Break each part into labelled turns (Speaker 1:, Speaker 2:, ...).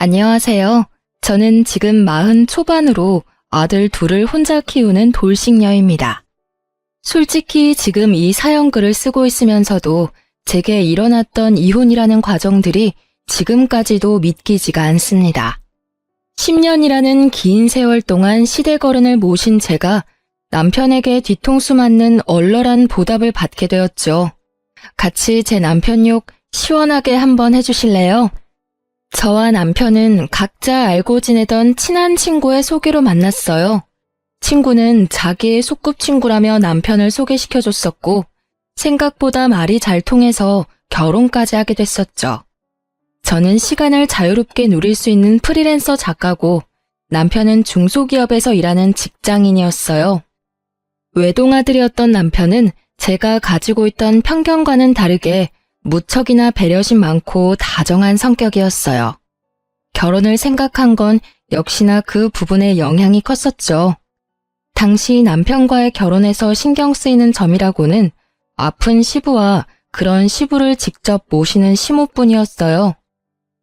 Speaker 1: 안녕하세요. 저는 지금 40 초반으로 아들 둘을 혼자 키우는 돌싱녀입니다. 솔직히 지금 이 사연글을 쓰고 있으면서도 제게 일어났던 이혼이라는 과정들이 지금까지도 믿기지가 않습니다. 10년이라는 긴 세월 동안 시대거른을 모신 제가 남편에게 뒤통수 맞는 얼얼한 보답을 받게 되었죠. 같이 제 남편 욕 시원하게 한번 해주실래요? 저와 남편은 각자 알고 지내던 친한 친구의 소개로 만났어요. 친구는 자기의 소꿉친구라며 남편을 소개시켜줬었고 생각보다 말이 잘 통해서 결혼까지 하게 됐었죠. 저는 시간을 자유롭게 누릴 수 있는 프리랜서 작가고 남편은 중소기업에서 일하는 직장인이었어요. 외동아들이었던 남편은 제가 가지고 있던 편견과는 다르게 무척이나 배려심 많고 다정한 성격이었어요. 결혼을 생각한 건 역시나 그 부분에 영향이 컸었죠. 당시 남편과의 결혼에서 신경 쓰이는 점이라고는 아픈 시부와 그런 시부를 직접 모시는 시모뿐이었어요.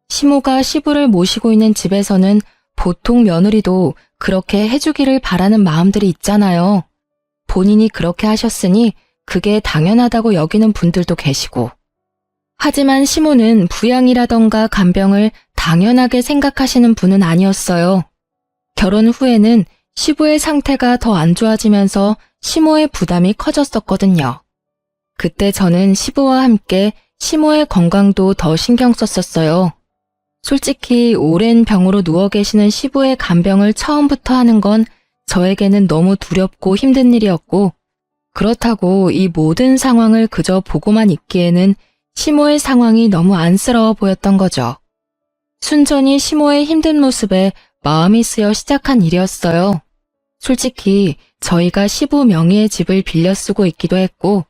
Speaker 1: 시모가 시부를 모시고 있는 집에서는 보통 며느리도 그렇게 해주기를 바라는 마음들이 있잖아요. 본인이 그렇게 하셨으니 그게 당연하다고 여기는 분들도 계시고. 하지만 시모는 부양이라던가 간병을 당연하게 생각하시는 분은 아니었어요. 결혼 후에는 시부의 상태가 더 안 좋아지면서 시모의 부담이 커졌었거든요. 그때 저는 시부와 함께 시모의 건강도 더 신경 썼었어요. 솔직히 오랜 병으로 누워 계시는 시부의 간병을 처음부터 하는 건 저에게는 너무 두렵고 힘든 일이었고 그렇다고 이 모든 상황을 그저 보고만 있기에는 시모의 상황이 너무 안쓰러워 보였던 거죠. 순전히 시모의 힘든 모습에 마음이 쓰여 시작한 일이었어요. 솔직히 저희가 시부 명의의 집을 빌려 쓰고 있기도 했고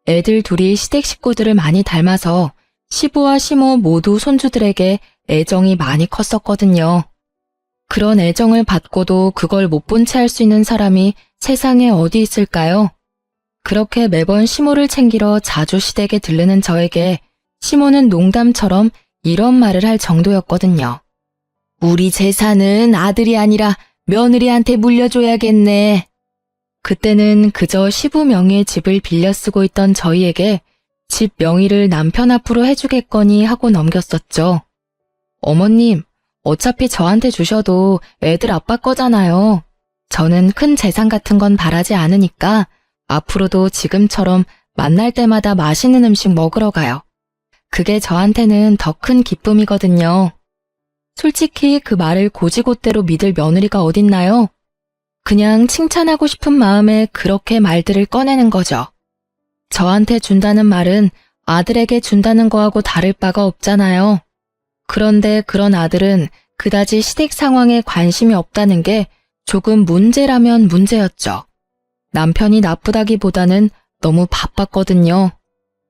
Speaker 1: 애들 둘이 시댁 식구들을 많이 닮아서 시부와 시모 모두 손주들에게 애정이 많이 컸었거든요. 그런 애정을 받고도 그걸 못 본 채 할 수 있는 사람이 세상에 어디 있을까요? 그렇게 매번 시모를 챙기러 자주 시댁에 들르는 저에게 시모는 농담처럼 이런 말을 할 정도였거든요. 우리 재산은 아들이 아니라 며느리한테 물려줘야겠네. 그때는 그저 시부 명의의 집을 빌려 쓰고 있던 저희에게 집 명의를 남편 앞으로 해주겠거니 하고 넘겼었죠. 어머님, 어차피 저한테 주셔도 애들 아빠 거잖아요. 저는 큰 재산 같은 건 바라지 않으니까 앞으로도 지금처럼 만날 때마다 맛있는 음식 먹으러 가요. 그게 저한테는 더 큰 기쁨이거든요. 솔직히 그 말을 고지고대로 믿을 며느리가 어딨나요? 그냥 칭찬하고 싶은 마음에 그렇게 말들을 꺼내는 거죠. 저한테 준다는 말은 아들에게 준다는 거하고 다를 바가 없잖아요. 그런데 그런 아들은 그다지 시댁 상황에 관심이 없다는 게 조금 문제라면 문제였죠. 남편이 나쁘다기보다는 너무 바빴거든요.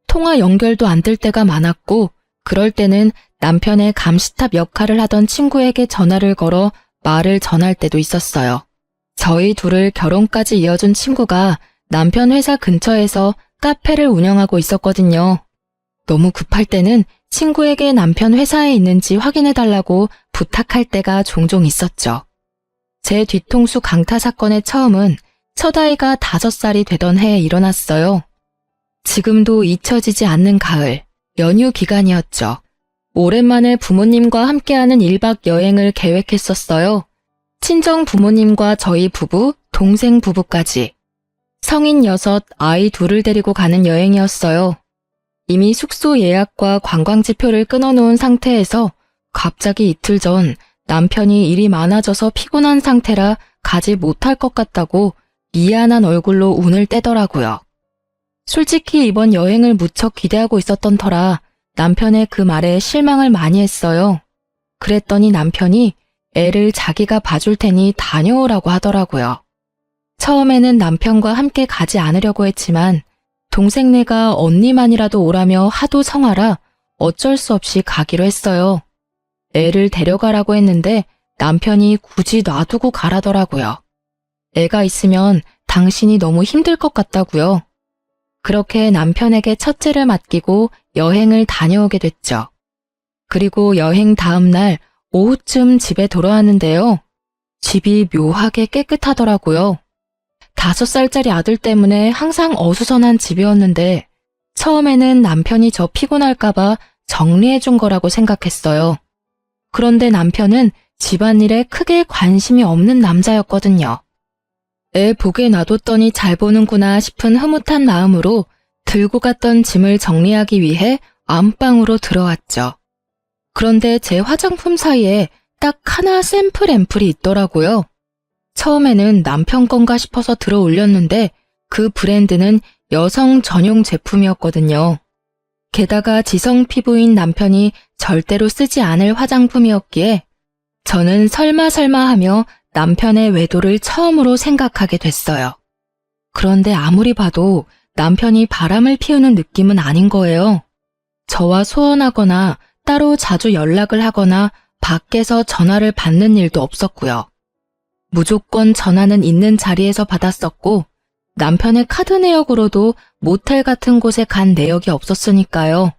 Speaker 1: 통화 연결도 안 될 때가 많았고 그럴 때는 남편의 감시탑 역할을 하던 친구에게 전화를 걸어 말을 전할 때도 있었어요. 저희 둘을 결혼까지 이어준 친구가 남편 회사 근처에서 카페를 운영하고 있었거든요. 너무 급할 때는 친구에게 남편 회사에 있는지 확인해달라고 부탁할 때가 종종 있었죠. 제 뒤통수 강타 사건의 처음은 첫 아이가 5살이 되던 해에 일어났어요. 지금도 잊혀지지 않는 가을, 연휴 기간이었죠. 오랜만에 부모님과 함께하는 1박 여행을 계획했었어요. 친정 부모님과 저희 부부, 동생 부부까지. 성인 6, 아이 2을 데리고 가는 여행이었어요. 이미 숙소 예약과 관광지표를 끊어놓은 상태에서 갑자기 이틀 전 남편이 일이 많아져서 피곤한 상태라 가지 못할 것 같다고 미안한 얼굴로 운을 떼더라고요. 솔직히 이번 여행을 무척 기대하고 있었던 터라 남편의 그 말에 실망을 많이 했어요. 그랬더니 남편이 애를 자기가 봐줄 테니 다녀오라고 하더라고요. 처음에는 남편과 함께 가지 않으려고 했지만 동생네가 언니만이라도 오라며 하도 성화라 어쩔 수 없이 가기로 했어요. 애를 데려가라고 했는데 남편이 굳이 놔두고 가라더라고요. 애가 있으면 당신이 너무 힘들 것 같다고요. 그렇게 남편에게 첫째를 맡기고 여행을 다녀오게 됐죠. 그리고 여행 다음 날 오후쯤 집에 돌아왔는데요. 집이 묘하게 깨끗하더라고요. 5살짜리 아들 때문에 항상 어수선한 집이었는데 처음에는 남편이 저 피곤할까봐 정리해준 거라고 생각했어요. 그런데 남편은 집안일에 크게 관심이 없는 남자였거든요. 애 보게 놔뒀더니 잘 보는구나 싶은 흐뭇한 마음으로 들고 갔던 짐을 정리하기 위해 안방으로 들어왔죠. 그런데 제 화장품 사이에 딱 하나 샘플 앰플이 있더라고요. 처음에는 남편 건가 싶어서 들어 올렸는데 그 브랜드는 여성 전용 제품이었거든요. 게다가 지성 피부인 남편이 절대로 쓰지 않을 화장품이었기에 저는 설마 하며 남편의 외도를 처음으로 생각하게 됐어요. 그런데 아무리 봐도 남편이 바람을 피우는 느낌은 아닌 거예요. 저와 소원하거나 따로 자주 연락을 하거나 밖에서 전화를 받는 일도 없었고요. 무조건 전화는 있는 자리에서 받았었고 남편의 카드 내역으로도 모텔 같은 곳에 간 내역이 없었으니까요.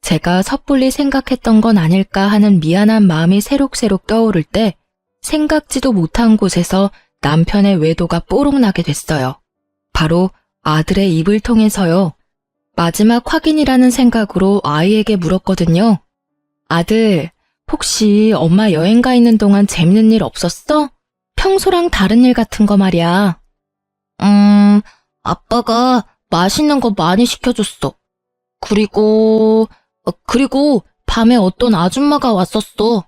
Speaker 1: 제가 섣불리 생각했던 건 아닐까 하는 미안한 마음이 새록새록 떠오를 때 생각지도 못한 곳에서 남편의 외도가 뽀록나게 됐어요. 바로 아들의 입을 통해서요. 마지막 확인이라는 생각으로 아이에게 물었거든요. 아들, 혹시 엄마 여행 가 있는 동안 재밌는 일 없었어? 평소랑 다른 일 같은 거 말이야. 아빠가 맛있는 거 많이 시켜줬어. 그리고 밤에 어떤 아줌마가 왔었어.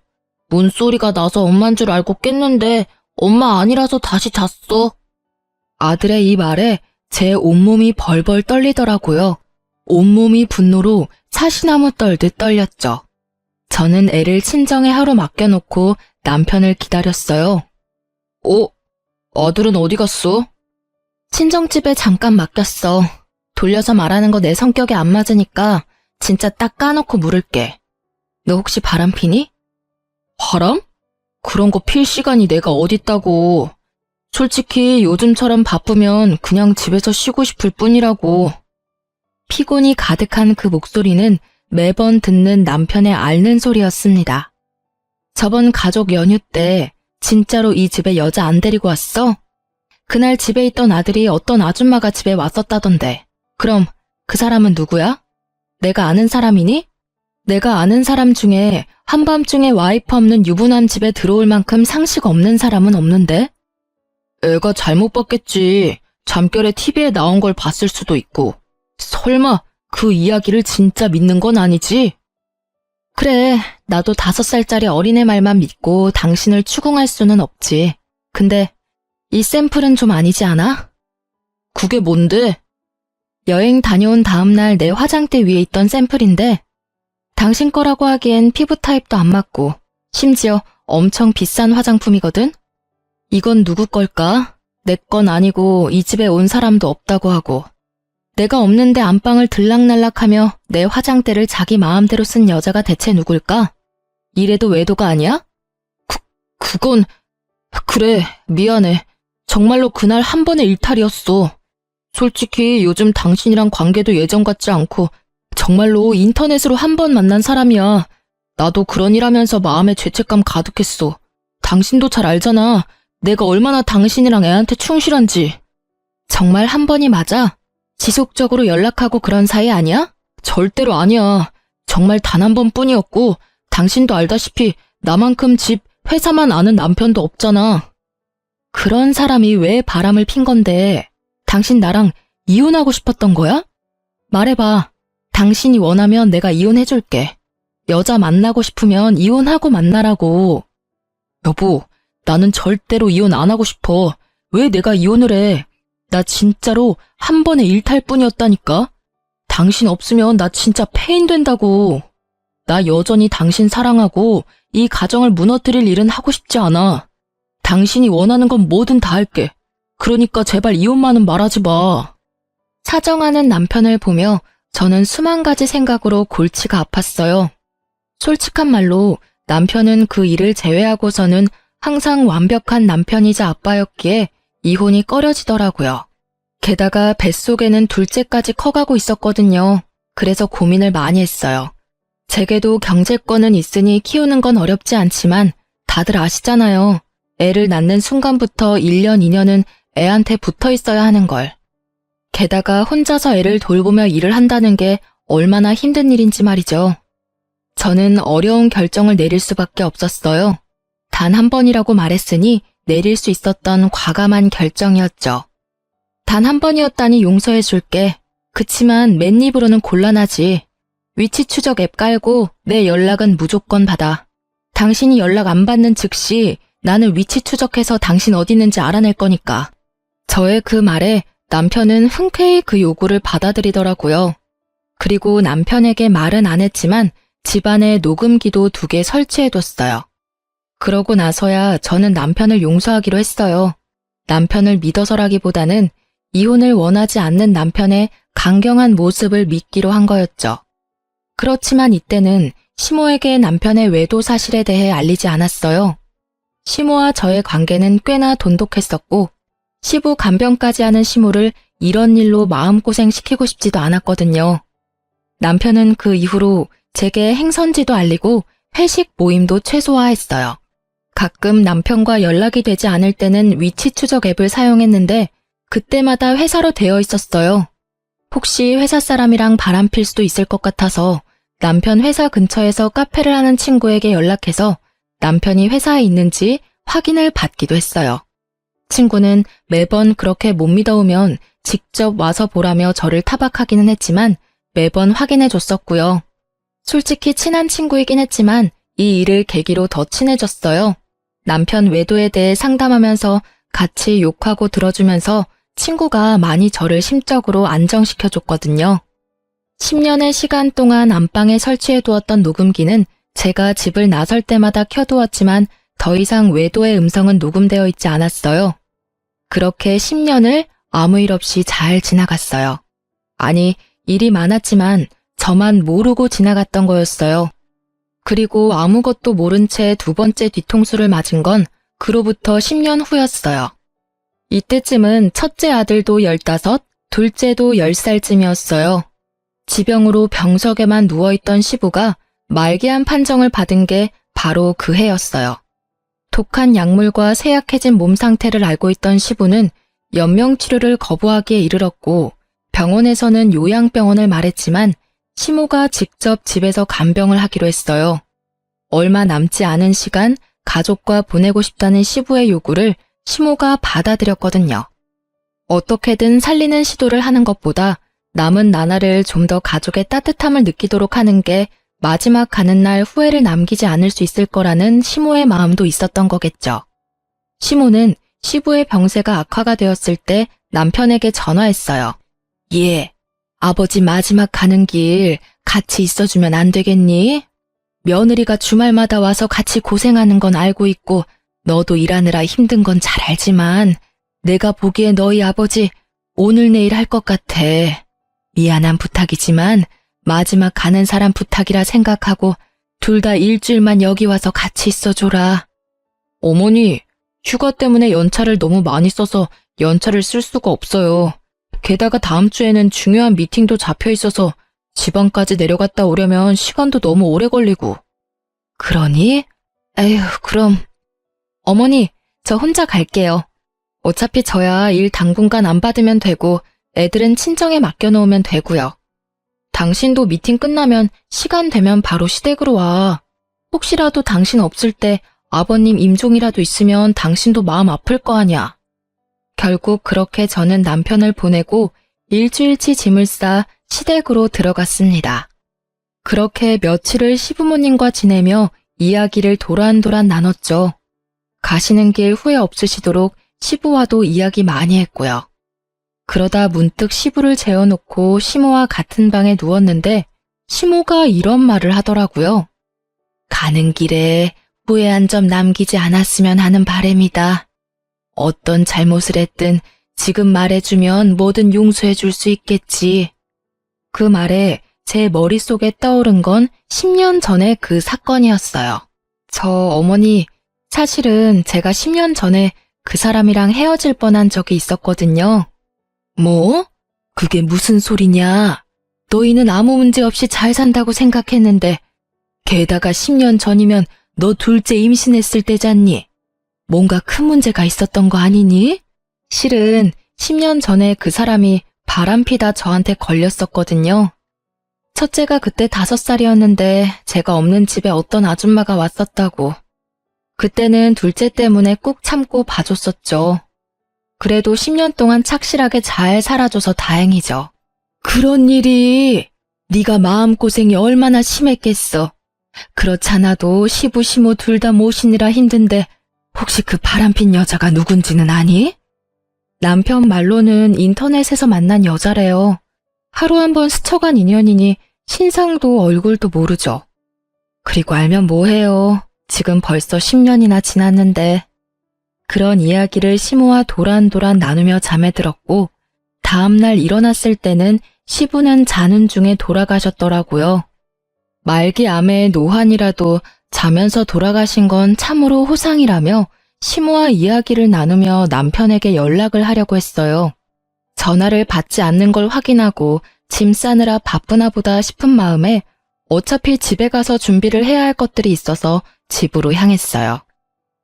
Speaker 1: 문소리가 나서 엄만 줄 알고 깼는데 엄마 아니라서 다시 잤어. 아들의 이 말에 제 온몸이 벌벌 떨리더라고요. 온몸이 분노로 사시나무 떨듯 떨렸죠. 저는 애를 친정에 하루 맡겨놓고 남편을 기다렸어요. 아들은 어디 갔어? 친정집에 잠깐 맡겼어. 돌려서 말하는 거 내 성격에 안 맞으니까 진짜 딱 까놓고 물을게. 너 혹시 바람 피니? 바람? 그런 거 필 시간이 내가 어딨다고. 솔직히 요즘처럼 바쁘면 그냥 집에서 쉬고 싶을 뿐이라고. 피곤이 가득한 그 목소리는 매번 듣는 남편의 앓는 소리였습니다. 저번 가족 연휴 때 진짜로 이 집에 여자 안 데리고 왔어? 그날 집에 있던 아들이 어떤 아줌마가 집에 왔었다던데. 그럼 그 사람은 누구야? 내가 아는 사람이니? 내가 아는 사람 중에 한밤중에 와이프 없는 유부남 집에 들어올 만큼 상식 없는 사람은 없는데? 애가 잘못 봤겠지. 잠결에 TV에 나온 걸 봤을 수도 있고. 설마 그 이야기를 진짜 믿는 건 아니지? 그래, 나도 5살짜리 어린애 말만 믿고 당신을 추궁할 수는 없지. 근데 이 샘플은 좀 아니지 않아? 그게 뭔데? 여행 다녀온 다음날 내 화장대 위에 있던 샘플인데 당신 거라고 하기엔 피부 타입도 안 맞고 심지어 엄청 비싼 화장품이거든? 이건 누구 걸까? 내 건 아니고 이 집에 온 사람도 없다고 하고 내가 없는데 안방을 들락날락하며 내 화장대를 자기 마음대로 쓴 여자가 대체 누굴까? 이래도 외도가 아니야? 그건... 그래, 미안해. 정말로 그날 한 번의 일탈이었어. 솔직히 요즘 당신이랑 관계도 예전 같지 않고 정말로 인터넷으로 한 번 만난 사람이야. 나도 그런 일하면서 마음에 죄책감 가득했어. 당신도 잘 알잖아. 내가 얼마나 당신이랑 애한테 충실한지. 정말 한 번이 맞아? 지속적으로 연락하고 그런 사이 아니야? 절대로 아니야. 정말 단 한 번뿐이었고 당신도 알다시피 나만큼 집, 회사만 아는 남편도 없잖아. 그런 사람이 왜 바람을 핀 건데 당신 나랑 이혼하고 싶었던 거야? 말해봐. 당신이 원하면 내가 이혼해줄게. 여자 만나고 싶으면 이혼하고 만나라고. 여보, 나는 절대로 이혼 안 하고 싶어. 왜 내가 이혼을 해? 나 진짜로 한 번의 일탈뿐이었다니까? 당신 없으면 나 진짜 폐인 된다고. 나 여전히 당신 사랑하고 이 가정을 무너뜨릴 일은 하고 싶지 않아. 당신이 원하는 건 뭐든 다 할게. 그러니까 제발 이혼만은 말하지 마. 사정하는 남편을 보며 저는 수만 가지 생각으로 골치가 아팠어요. 솔직한 말로 남편은 그 일을 제외하고서는 항상 완벽한 남편이자 아빠였기에 이혼이 꺼려지더라고요. 게다가 뱃속에는 둘째까지 커가고 있었거든요. 그래서 고민을 많이 했어요. 제게도 경제권은 있으니 키우는 건 어렵지 않지만 다들 아시잖아요. 애를 낳는 순간부터 1년, 2년은 애한테 붙어 있어야 하는 걸. 게다가 혼자서 애를 돌보며 일을 한다는 게 얼마나 힘든 일인지 말이죠. 저는 어려운 결정을 내릴 수밖에 없었어요. 단 한 번이라고 말했으니 내릴 수 있었던 과감한 결정이었죠. 단 한 번이었다니 용서해 줄게. 그치만 맨입으로는 곤란하지. 위치 추적 앱 깔고 내 연락은 무조건 받아. 당신이 연락 안 받는 즉시 나는 위치 추적해서 당신 어디 있는지 알아낼 거니까. 저의 그 말에 남편은 흔쾌히 그 요구를 받아들이더라고요. 그리고 남편에게 말은 안 했지만 집안에 녹음기도 2개 설치해뒀어요. 그러고 나서야 저는 남편을 용서하기로 했어요. 남편을 믿어서라기보다는 이혼을 원하지 않는 남편의 강경한 모습을 믿기로 한 거였죠. 그렇지만 이때는 시모에게 남편의 외도 사실에 대해 알리지 않았어요. 시모와 저의 관계는 꽤나 돈독했었고 시부 간병까지 하는 시모를 이런 일로 마음고생시키고 싶지도 않았거든요. 남편은 그 이후로 제게 행선지도 알리고 회식 모임도 최소화했어요. 가끔 남편과 연락이 되지 않을 때는 위치 추적 앱을 사용했는데 그때마다 회사로 되어 있었어요. 혹시 회사 사람이랑 바람필 수도 있을 것 같아서 남편 회사 근처에서 카페를 하는 친구에게 연락해서 남편이 회사에 있는지 확인을 받기도 했어요. 친구는 매번 그렇게 못 믿어오면 직접 와서 보라며 저를 타박하기는 했지만 매번 확인해 줬었고요. 솔직히 친한 친구이긴 했지만 이 일을 계기로 더 친해졌어요. 남편 외도에 대해 상담하면서 같이 욕하고 들어주면서 친구가 많이 저를 심적으로 안정시켜줬거든요. 10년의 시간 동안 안방에 설치해두었던 녹음기는 제가 집을 나설 때마다 켜두었지만 더 이상 외도의 음성은 녹음되어 있지 않았어요. 그렇게 10년을 아무 일 없이 잘 지나갔어요. 아니, 일이 많았지만 저만 모르고 지나갔던 거였어요. 그리고 아무것도 모른 채 2번째 뒤통수를 맞은 건 그로부터 10년 후였어요. 이때쯤은 첫째 아들도 15, 둘째도 10살쯤이었어요. 지병으로 병석에만 누워있던 시부가 말기암 판정을 받은 게 바로 그 해였어요. 독한 약물과 쇠약해진 몸 상태를 알고 있던 시부는 연명치료를 거부하기에 이르렀고 병원에서는 요양병원을 말했지만 시모가 직접 집에서 간병을 하기로 했어요. 얼마 남지 않은 시간 가족과 보내고 싶다는 시부의 요구를 시모가 받아들였거든요. 어떻게든 살리는 시도를 하는 것보다 남은 나날을 좀 더 가족의 따뜻함을 느끼도록 하는 게 마지막 가는 날 후회를 남기지 않을 수 있을 거라는 시모의 마음도 있었던 거겠죠. 시모는 시부의 병세가 악화가 되었을 때 남편에게 전화했어요. 예, 아버지 마지막 가는 길 같이 있어주면 안 되겠니? 며느리가 주말마다 와서 같이 고생하는 건 알고 있고 너도 일하느라 힘든 건 잘 알지만 내가 보기에 너희 아버지 오늘 내일 할 것 같아. 미안한 부탁이지만 마지막 가는 사람 부탁이라 생각하고 둘 다 일주일만 여기 와서 같이 있어줘라. 어머니, 휴가 때문에 연차를 너무 많이 써서 연차를 쓸 수가 없어요. 게다가 다음 주에는 중요한 미팅도 잡혀 있어서 지방까지 내려갔다 오려면 시간도 너무 오래 걸리고. 그러니? 에휴, 그럼. 어머니, 저 혼자 갈게요. 어차피 저야 일 당분간 안 받으면 되고 애들은 친정에 맡겨놓으면 되고요. 당신도 미팅 끝나면 시간 되면 바로 시댁으로 와. 혹시라도 당신 없을 때 아버님 임종이라도 있으면 당신도 마음 아플 거 아냐. 결국 그렇게 저는 남편을 보내고 일주일치 짐을 싸 시댁으로 들어갔습니다. 그렇게 며칠을 시부모님과 지내며 이야기를 도란도란 나눴죠. 가시는 길 후회 없으시도록 시부와도 이야기 많이 했고요. 그러다 문득 시부를 재워놓고 시모와 같은 방에 누웠는데 시모가 이런 말을 하더라고요. 가는 길에 후회한 점 남기지 않았으면 하는 바람이다. 어떤 잘못을 했든 지금 말해주면 뭐든 용서해 줄 수 있겠지. 그 말에 제 머릿속에 떠오른 건 10년 전의 그 사건이었어요. 저 어머니, 사실은 제가 10년 전에 그 사람이랑 헤어질 뻔한 적이 있었거든요. 뭐? 그게 무슨 소리냐? 너희는 아무 문제 없이 잘 산다고 생각했는데 게다가 10년 전이면 너 둘째 임신했을 때잖니. 뭔가 큰 문제가 있었던 거 아니니? 실은 10년 전에 그 사람이 바람피다 저한테 걸렸었거든요. 첫째가 그때 5살이었는데 제가 없는 집에 어떤 아줌마가 왔었다고. 그때는 둘째 때문에 꾹 참고 봐줬었죠. 그래도 10년 동안 착실하게 잘 살아줘서 다행이죠. 그런 일이 네가 마음고생이 얼마나 심했겠어. 그렇잖아도 시부 시모 둘 다 모시느라 힘든데 혹시 그 바람핀 여자가 누군지는 아니? 남편 말로는 인터넷에서 만난 여자래요. 하루 한 번 스쳐간 인연이니 신상도 얼굴도 모르죠. 그리고 알면 뭐해요. 지금 벌써 10년이나 지났는데. 그런 이야기를 시모와 도란도란 나누며 잠에 들었고 다음날 일어났을 때는 시부는 자는 중에 돌아가셨더라고요. 말기암의 노환이라도 자면서 돌아가신 건 참으로 호상이라며 시모와 이야기를 나누며 남편에게 연락을 하려고 했어요. 전화를 받지 않는 걸 확인하고 짐 싸느라 바쁘나 보다 싶은 마음에 어차피 집에 가서 준비를 해야 할 것들이 있어서 집으로 향했어요.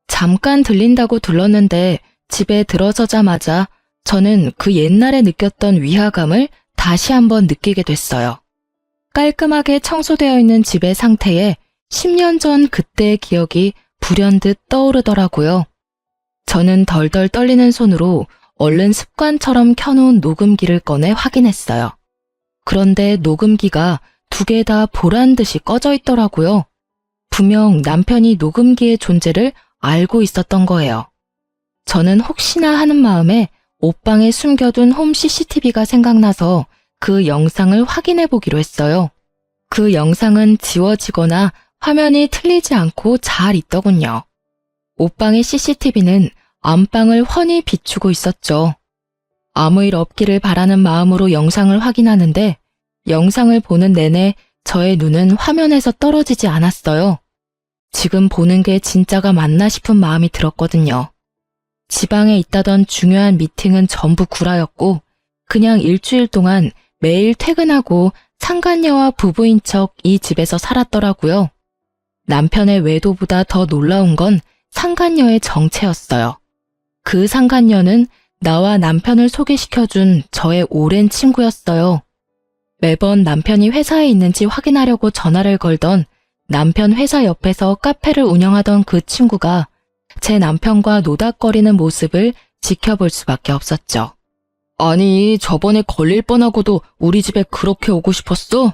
Speaker 1: 잠깐 들린다고 들렀는데 집에 들어서자마자 저는 그 옛날에 느꼈던 위화감을 다시 한번 느끼게 됐어요. 깔끔하게 청소되어 있는 집의 상태에 10년 전 그때의 기억이 불현듯 떠오르더라고요. 저는 덜덜 떨리는 손으로 얼른 습관처럼 켜놓은 녹음기를 꺼내 확인했어요. 그런데 녹음기가 2개 다 보란 듯이 꺼져 있더라고요. 분명 남편이 녹음기의 존재를 알고 있었던 거예요. 저는 혹시나 하는 마음에 옷방에 숨겨둔 홈 CCTV가 생각나서 그 영상을 확인해 보기로 했어요. 그 영상은 지워지거나 화면이 틀리지 않고 잘 있더군요. 옷방의 CCTV는 안방을 훤히 비추고 있었죠. 아무 일 없기를 바라는 마음으로 영상을 확인하는데 영상을 보는 내내 저의 눈은 화면에서 떨어지지 않았어요. 지금 보는 게 진짜가 맞나 싶은 마음이 들었거든요. 지방에 있다던 중요한 미팅은 전부 구라였고 그냥 일주일 동안 매일 퇴근하고 상간녀와 부부인 척 이 집에서 살았더라고요. 남편의 외도보다 더 놀라운 건 상간녀의 정체였어요. 그 상간녀는 나와 남편을 소개시켜준 저의 오랜 친구였어요. 매번 남편이 회사에 있는지 확인하려고 전화를 걸던 남편 회사 옆에서 카페를 운영하던 그 친구가 제 남편과 노닥거리는 모습을 지켜볼 수밖에 없었죠. 아니, 저번에 걸릴 뻔하고도 우리 집에 그렇게 오고 싶었어?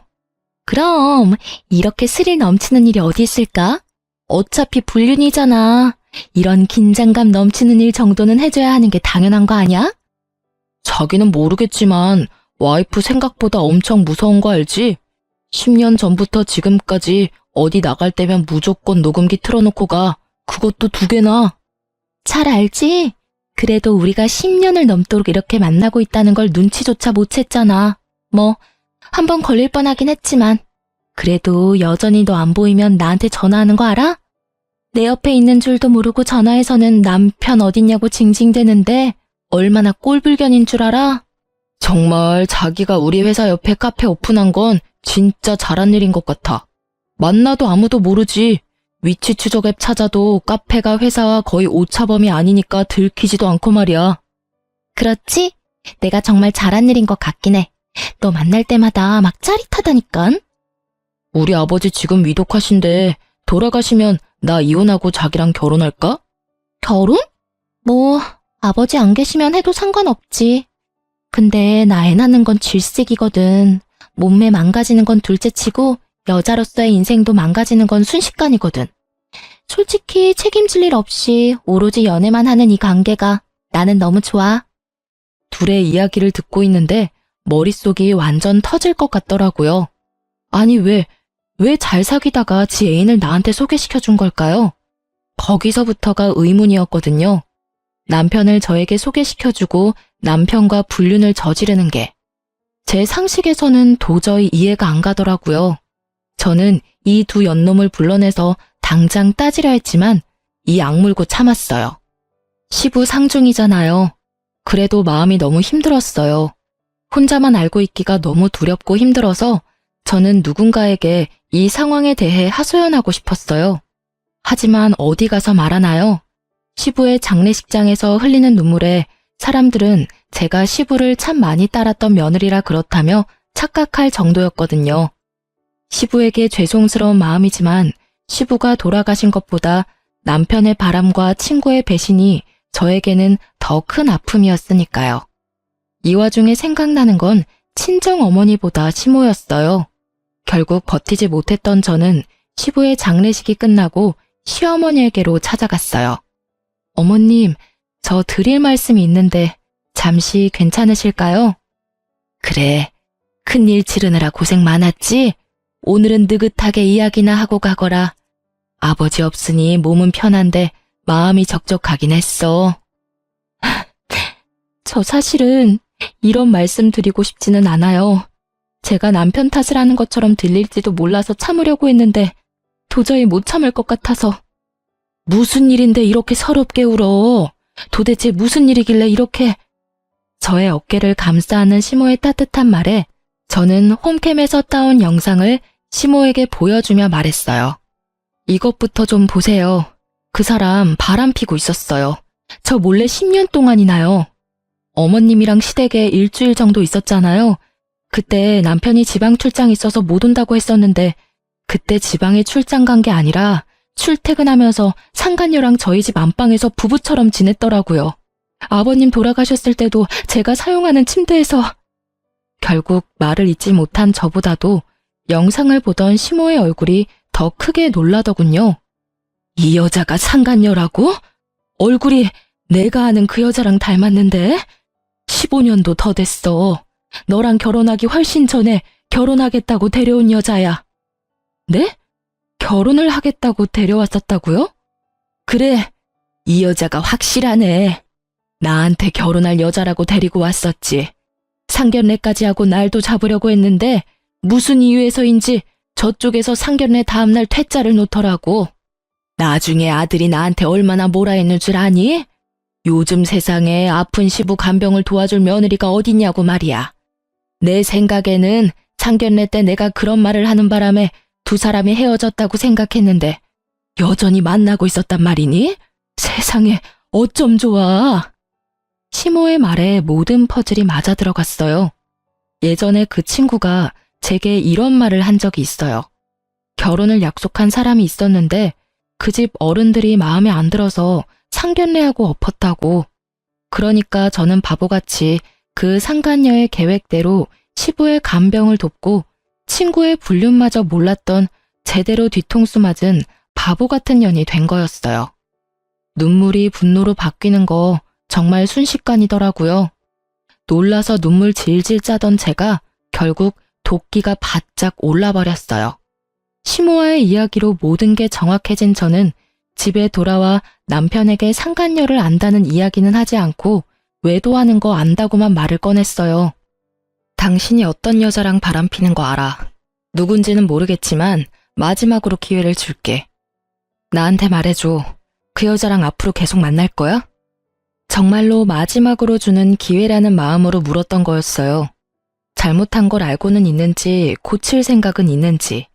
Speaker 1: 그럼 이렇게 스릴 넘치는 일이 어디 있을까? 어차피 불륜이잖아. 이런 긴장감 넘치는 일 정도는 해줘야 하는 게 당연한 거 아니야? 자기는 모르겠지만 와이프 생각보다 엄청 무서운 거 알지? 10년 전부터 지금까지 어디 나갈 때면 무조건 녹음기 틀어놓고 가. 그것도 2개나. 잘 알지? 그래도 우리가 10년을 넘도록 이렇게 만나고 있다는 걸 눈치조차 못 챘잖아. 뭐 한번 걸릴 뻔하긴 했지만 그래도 여전히 너 안 보이면 나한테 전화하는 거 알아? 내 옆에 있는 줄도 모르고 전화해서는 남편 어딨냐고 징징대는데 얼마나 꼴불견인 줄 알아? 정말 자기가 우리 회사 옆에 카페 오픈한 건 진짜 잘한 일인 것 같아. 만나도 아무도 모르지. 위치 추적 앱 찾아도 카페가 회사와 거의 오차범위 아니니까 들키지도 않고 말이야. 그렇지? 내가 정말 잘한 일인 것 같긴 해. 너 만날 때마다 막 짜릿하다니깐. 우리 아버지 지금 위독하신데 돌아가시면 나 이혼하고 자기랑 결혼할까? 결혼? 뭐 아버지 안 계시면 해도 상관없지. 근데 나 애 낳는 건 질색이거든. 몸매 망가지는 건 둘째치고 여자로서의 인생도 망가지는 건 순식간이거든. 솔직히 책임질 일 없이 오로지 연애만 하는 이 관계가 나는 너무 좋아. 둘의 이야기를 듣고 있는데 머릿속이 완전 터질 것 같더라고요. 아니 왜 잘 사귀다가 지 애인을 나한테 소개시켜준 걸까요? 거기서부터가 의문이었거든요. 남편을 저에게 소개시켜주고 남편과 불륜을 저지르는 게 제 상식에서는 도저히 이해가 안 가더라고요. 저는 이 2 연놈을 불러내서 당장 따지려 했지만 이 악물고 참았어요. 시부 상중이잖아요. 그래도 마음이 너무 힘들었어요. 혼자만 알고 있기가 너무 두렵고 힘들어서 저는 누군가에게 이 상황에 대해 하소연하고 싶었어요. 하지만 어디 가서 말하나요? 시부의 장례식장에서 흘리는 눈물에 사람들은 제가 시부를 참 많이 따랐던 며느리라 그렇다며 착각할 정도였거든요. 시부에게 죄송스러운 마음이지만 시부가 돌아가신 것보다 남편의 바람과 친구의 배신이 저에게는 더 큰 아픔이었으니까요. 이 와중에 생각나는 건 친정 어머니보다 시모였어요. 결국 버티지 못했던 저는 시부의 장례식이 끝나고 시어머니에게로 찾아갔어요. 어머님, 저 드릴 말씀이 있는데 잠시 괜찮으실까요? 그래, 큰일 치르느라 고생 많았지? 오늘은 느긋하게 이야기나 하고 가거라. 아버지 없으니 몸은 편한데 마음이 적적하긴 했어. 저 사실은 이런 말씀 드리고 싶지는 않아요. 제가 남편 탓을 하는 것처럼 들릴지도 몰라서 참으려고 했는데 도저히 못 참을 것 같아서. 무슨 일인데 이렇게 서럽게 울어? 도대체 무슨 일이길래 이렇게... 저의 어깨를 감싸는 시모의 따뜻한 말에 저는 홈캠에서 따온 영상을 시모에게 보여주며 말했어요. 이것부터 좀 보세요. 그 사람 바람 피고 있었어요. 저 몰래 10년 동안이나요. 어머님이랑 시댁에 일주일 정도 있었잖아요. 그때 남편이 지방 출장 있어서 못 온다고 했었는데 그때 지방에 출장 간 게 아니라 출퇴근하면서 상간녀랑 저희 집 안방에서 부부처럼 지냈더라고요. 아버님 돌아가셨을 때도 제가 사용하는 침대에서... 결국 말을 잇지 못한 저보다도 영상을 보던 시모의 얼굴이 더 크게 놀라더군요. 이 여자가 상간녀라고? 얼굴이 내가 아는 그 여자랑 닮았는데? 15년도 더 됐어. 너랑 결혼하기 훨씬 전에 결혼하겠다고 데려온 여자야. 네? 결혼을 하겠다고 데려왔었다고요? 그래, 이 여자가 확실하네. 나한테 결혼할 여자라고 데리고 왔었지. 상견례까지 하고 날도 잡으려고 했는데 무슨 이유에서인지 저쪽에서 상견례 다음날 퇴짜를 놓더라고. 나중에 아들이 나한테 얼마나 뭐라 했는 줄 아니? 요즘 세상에 아픈 시부 간병을 도와줄 며느리가 어딨냐고 말이야. 내 생각에는 상견례 때 내가 그런 말을 하는 바람에 두 사람이 헤어졌다고 생각했는데 여전히 만나고 있었단 말이니? 세상에 어쩜 좋아. 시모의 말에 모든 퍼즐이 맞아 들어갔어요. 예전에 그 친구가 제게 이런 말을 한 적이 있어요. 결혼을 약속한 사람이 있었는데 그 집 어른들이 마음에 안 들어서 상견례하고 엎었다고. 그러니까 저는 바보같이 그 상간녀의 계획대로 시부의 간병을 돕고 친구의 불륜마저 몰랐던 제대로 뒤통수 맞은 바보 같은 년이 된 거였어요. 눈물이 분노로 바뀌는 거 정말 순식간이더라고요. 놀라서 눈물 질질 짜던 제가 결국 도끼가 바짝 올라버렸어요. 시모와의 이야기로 모든 게 정확해진 저는 집에 돌아와 남편에게 상간녀를 안다는 이야기는 하지 않고 외도하는 거 안다고만 말을 꺼냈어요. 당신이 어떤 여자랑 바람피는 거 알아. 누군지는 모르겠지만 마지막으로 기회를 줄게. 나한테 말해줘. 그 여자랑 앞으로 계속 만날 거야? 정말로 마지막으로 주는 기회라는 마음으로 물었던 거였어요. 잘못한 걸 알고는 있는지 고칠 생각은 있는지.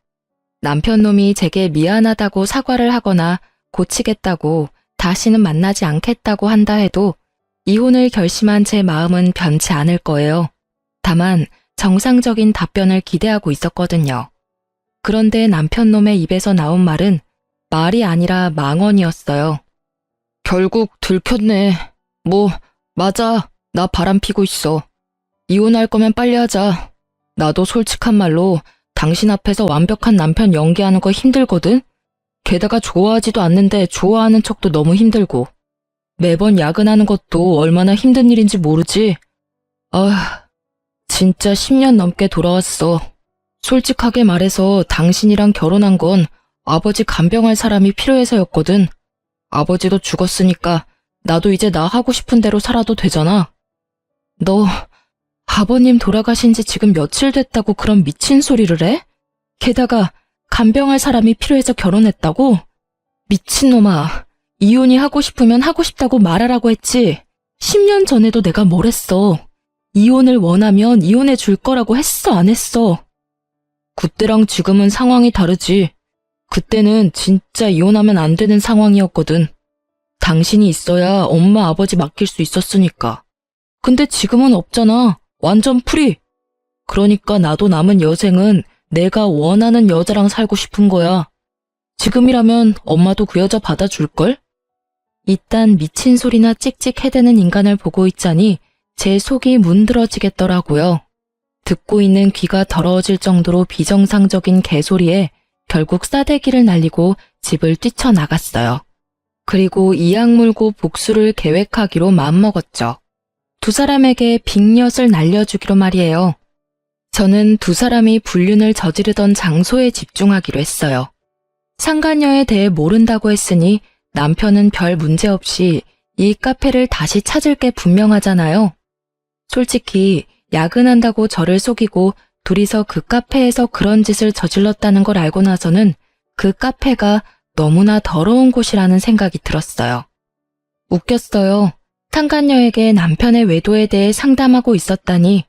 Speaker 1: 남편 놈이 제게 미안하다고 사과를 하거나 고치겠다고 다시는 만나지 않겠다고 한다 해도 이혼을 결심한 제 마음은 변치 않을 거예요. 다만 정상적인 답변을 기대하고 있었거든요. 그런데 남편 놈의 입에서 나온 말은 말이 아니라 망언이었어요. 결국 들켰네. 뭐 맞아. 나 바람 피고 있어. 이혼할 거면 빨리 하자. 나도 솔직한 말로 당신 앞에서 완벽한 남편 연기하는 거 힘들거든? 게다가 좋아하지도 않는데 좋아하는 척도 너무 힘들고. 매번 야근하는 것도 얼마나 힘든 일인지 모르지? 아, 진짜 10년 넘게 돌아왔어. 솔직하게 말해서 당신이랑 결혼한 건 아버지 간병할 사람이 필요해서였거든. 아버지도 죽었으니까 나도 이제 나 하고 싶은 대로 살아도 되잖아. 너 아버님 돌아가신 지 지금 며칠 됐다고 그런 미친 소리를 해? 게다가 간병할 사람이 필요해서 결혼했다고? 미친놈아. 이혼이 하고 싶으면 하고 싶다고 말하라고 했지. 10년 전에도 내가 뭘 했어. 이혼을 원하면 이혼해 줄 거라고 했어, 안 했어? 그때랑 지금은 상황이 다르지. 그때는 진짜 이혼하면 안 되는 상황이었거든. 당신이 있어야 엄마 아버지 맡길 수 있었으니까. 근데 지금은 없잖아. 완전 프리. 그러니까 나도 남은 여생은 내가 원하는 여자랑 살고 싶은 거야. 지금이라면 엄마도 그 여자 받아줄걸? 이딴 미친 소리나 찍찍 해대는 인간을 보고 있자니 제 속이 문드러지겠더라고요. 듣고 있는 귀가 더러워질 정도로 비정상적인 개소리에 결국 싸대기를 날리고 집을 뛰쳐나갔어요. 그리고 이악 물고 복수를 계획하기로 마음먹었죠. 두 사람에게 빅엿을 날려주기로 말이에요. 저는 두 사람이 불륜을 저지르던 장소에 집중하기로 했어요. 상간녀에 대해 모른다고 했으니 남편은 별 문제 없이 이 카페를 다시 찾을 게 분명하잖아요. 솔직히 야근한다고 저를 속이고 둘이서 그 카페에서 그런 짓을 저질렀다는 걸 알고 나서는 그 카페가 너무나 더러운 곳이라는 생각이 들었어요. 웃겼어요. 상간녀에게 남편의 외도에 대해 상담하고 있었다니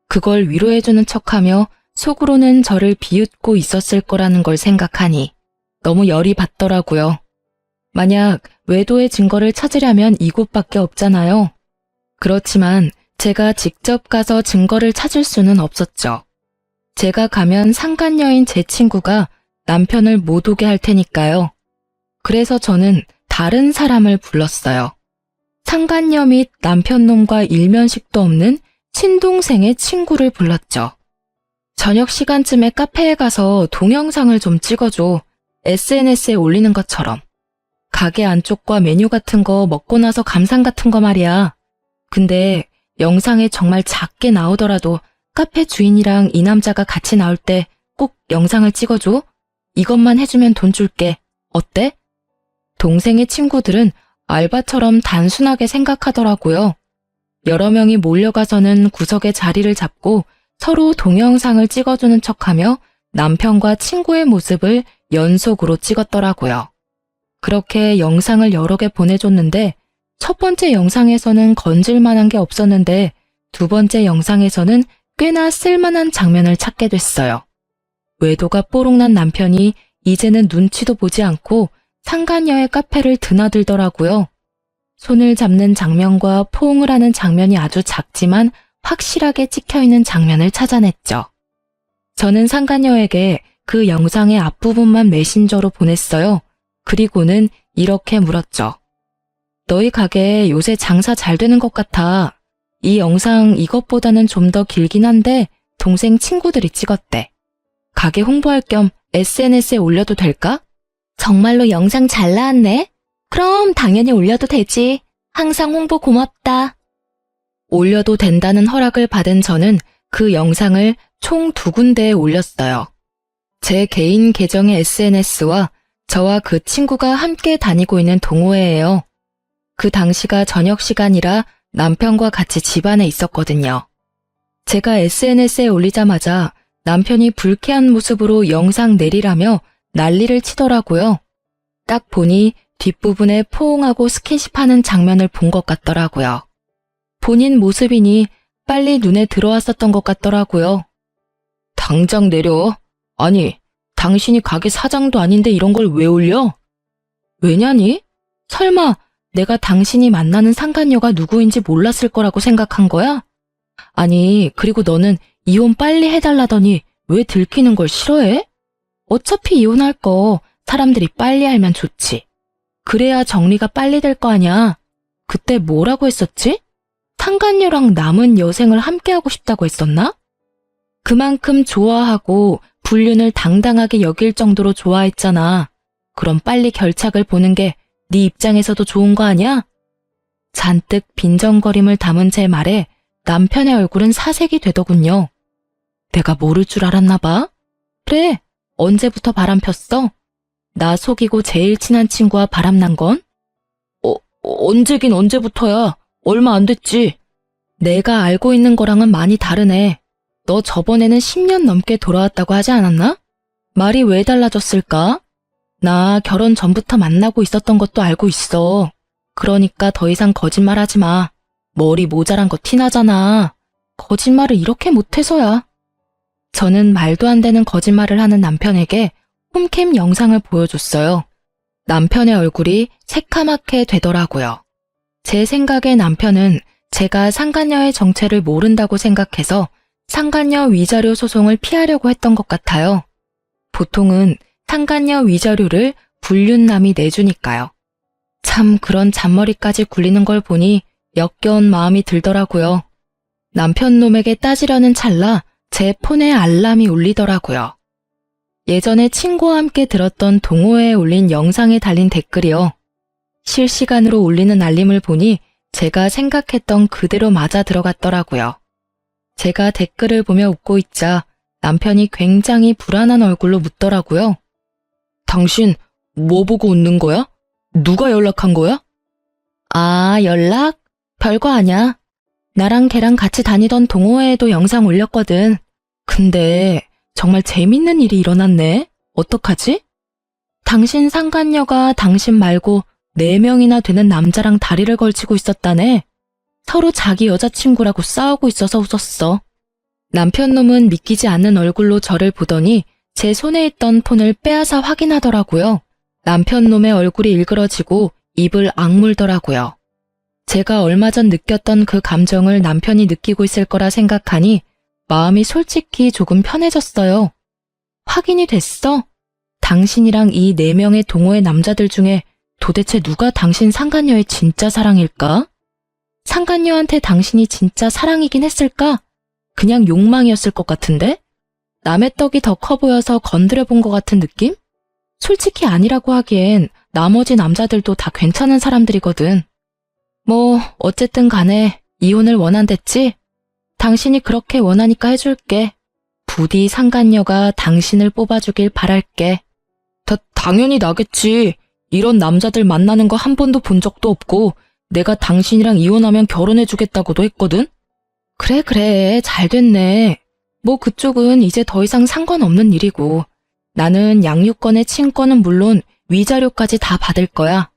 Speaker 1: 그걸 위로해주는 척하며 속으로는 저를 비웃고 있었을 거라는 걸 생각하니 너무 열이 받더라고요. 만약 외도의 증거를 찾으려면 이곳밖에 없잖아요. 그렇지만 제가 직접 가서 증거를 찾을 수는 없었죠. 제가 가면 상간녀인 제 친구가 남편을 못 오게 할 테니까요. 그래서 저는 다른 사람을 불렀어요. 상간녀 및 남편놈과 일면식도 없는 친동생의 친구를 불렀죠. 저녁 시간쯤에 카페에 가서 동영상을 좀 찍어줘. SNS에 올리는 것처럼. 가게 안쪽과 메뉴 같은 거 먹고 나서 감상 같은 거 말이야. 근데 영상에 정말 작게 나오더라도 카페 주인이랑 이 남자가 같이 나올 때 꼭 영상을 찍어줘. 이것만 해주면 돈 줄게. 어때? 동생의 친구들은 알바처럼 단순하게 생각하더라고요. 여러 명이 몰려가서는 구석에 자리를 잡고 서로 동영상을 찍어주는 척하며 남편과 친구의 모습을 연속으로 찍었더라고요. 그렇게 영상을 여러 개 보내줬는데 첫 번째 영상에서는 건질만한 게 없었는데 두 번째 영상에서는 꽤나 쓸만한 장면을 찾게 됐어요. 외도가 뽀록난 남편이 이제는 눈치도 보지 않고 상간녀의 카페를 드나들더라고요. 손을 잡는 장면과 포옹을 하는 장면이 아주 작지만 확실하게 찍혀있는 장면을 찾아냈죠. 저는 상간녀에게 그 영상의 앞부분만 메신저로 보냈어요. 그리고는 이렇게 물었죠. 너희 가게 요새 장사 잘 되는 것 같아. 이 영상 이것보다는 좀 더 길긴 한데 동생 친구들이 찍었대. 가게 홍보할 겸 SNS에 올려도 될까? 정말로 영상 잘 나왔네. 그럼 당연히 올려도 되지. 항상 홍보 고맙다. 올려도 된다는 허락을 받은 저는 그 영상을 총 2군데에 올렸어요. 제 개인 계정의 SNS와 저와 그 친구가 함께 다니고 있는 동호회예요. 그 당시가 저녁 시간이라 남편과 같이 집안에 있었거든요. 제가 SNS에 올리자마자 남편이 불쾌한 모습으로 영상 내리라며 난리를 치더라고요. 딱 보니 뒷부분에 포옹하고 스킨십하는 장면을 본 것 같더라고요. 본인 모습이니 빨리 눈에 들어왔었던 것 같더라고요. 당장 내려. 아니, 당신이 가게 사장도 아닌데 이런 걸 왜 올려? 왜냐니? 설마 내가 당신이 만나는 상간녀가 누구인지 몰랐을 거라고 생각한 거야? 아니, 그리고 너는 이혼 빨리 해달라더니 왜 들키는 걸 싫어해? 어차피 이혼할 거 사람들이 빨리 알면 좋지. 그래야 정리가 빨리 될 거 아냐. 그때 뭐라고 했었지? 상간녀랑 남은 여생을 함께하고 싶다고 했었나? 그만큼 좋아하고 불륜을 당당하게 여길 정도로 좋아했잖아. 그럼 빨리 결착을 보는 게 네 입장에서도 좋은 거 아니야? 잔뜩 빈정거림을 담은 제 말에 남편의 얼굴은 사색이 되더군요. 내가 모를 줄 알았나 봐? 그래, 언제부터 바람 폈어? 나 속이고 제일 친한 친구와 바람난 건? 언제긴 언제부터야. 얼마 안 됐지. 내가 알고 있는 거랑은 많이 다르네. 너 저번에는 10년 넘게 돌아왔다고 하지 않았나? 말이 왜 달라졌을까? 나 결혼 전부터 만나고 있었던 것도 알고 있어. 그러니까 더 이상 거짓말하지 마. 머리 모자란 거 티나잖아. 거짓말을 이렇게 못해서야. 저는 말도 안 되는 거짓말을 하는 남편에게 홈캠 영상을 보여줬어요. 남편의 얼굴이 새카맣게 되더라고요. 제 생각에 남편은 제가 상간녀의 정체를 모른다고 생각해서 상간녀 위자료 소송을 피하려고 했던 것 같아요. 보통은 상간녀 위자료를 불륜남이 내주니까요. 참 그런 잔머리까지 굴리는 걸 보니 역겨운 마음이 들더라고요. 남편 놈에게 따지려는 찰나 제 폰에 알람이 울리더라고요. 예전에 친구와 함께 들었던 동호회에 올린 영상에 달린 댓글이요. 실시간으로 울리는 알림을 보니 제가 생각했던 그대로 맞아 들어갔더라고요. 제가 댓글을 보며 웃고 있자 남편이 굉장히 불안한 얼굴로 묻더라고요. 당신 뭐 보고 웃는 거야? 누가 연락한 거야? 아, 연락? 별거 아냐. 나랑 걔랑 같이 다니던 동호회에도 영상 올렸거든. 근데 정말 재밌는 일이 일어났네. 어떡하지? 당신 상간녀가 당신 말고 4명이나 되는 남자랑 다리를 걸치고 있었다네. 서로 자기 여자친구라고 싸우고 있어서 웃었어. 남편 놈은 믿기지 않는 얼굴로 저를 보더니 제 손에 있던 폰을 빼앗아 확인하더라고요. 남편 놈의 얼굴이 일그러지고 입을 악물더라고요. 제가 얼마 전 느꼈던 그 감정을 남편이 느끼고 있을 거라 생각하니 마음이 솔직히 조금 편해졌어요. 확인이 됐어? 당신이랑 이 4명의 동호회 남자들 중에 도대체 누가 당신 상간녀의 진짜 사랑일까? 상간녀한테 당신이 진짜 사랑이긴 했을까? 그냥 욕망이었을 것 같은데? 남의 떡이 더 커 보여서 건드려 본 것 같은 느낌? 솔직히 아니라고 하기엔 나머지 남자들도 다 괜찮은 사람들이거든. 뭐 어쨌든 간에 이혼을 원한댔지? 당신이 그렇게 원하니까 해줄게. 부디 상간녀가 당신을 뽑아주길 바랄게. 당연히 나겠지. 이런 남자들 만나는 거 한 번도 본 적도 없고 내가 당신이랑 이혼하면 결혼해주겠다고도 했거든? 그래, 잘 됐네. 뭐 그쪽은 이제 더 이상 상관없는 일이고 나는 양육권의 친권은 물론 위자료까지 다 받을 거야.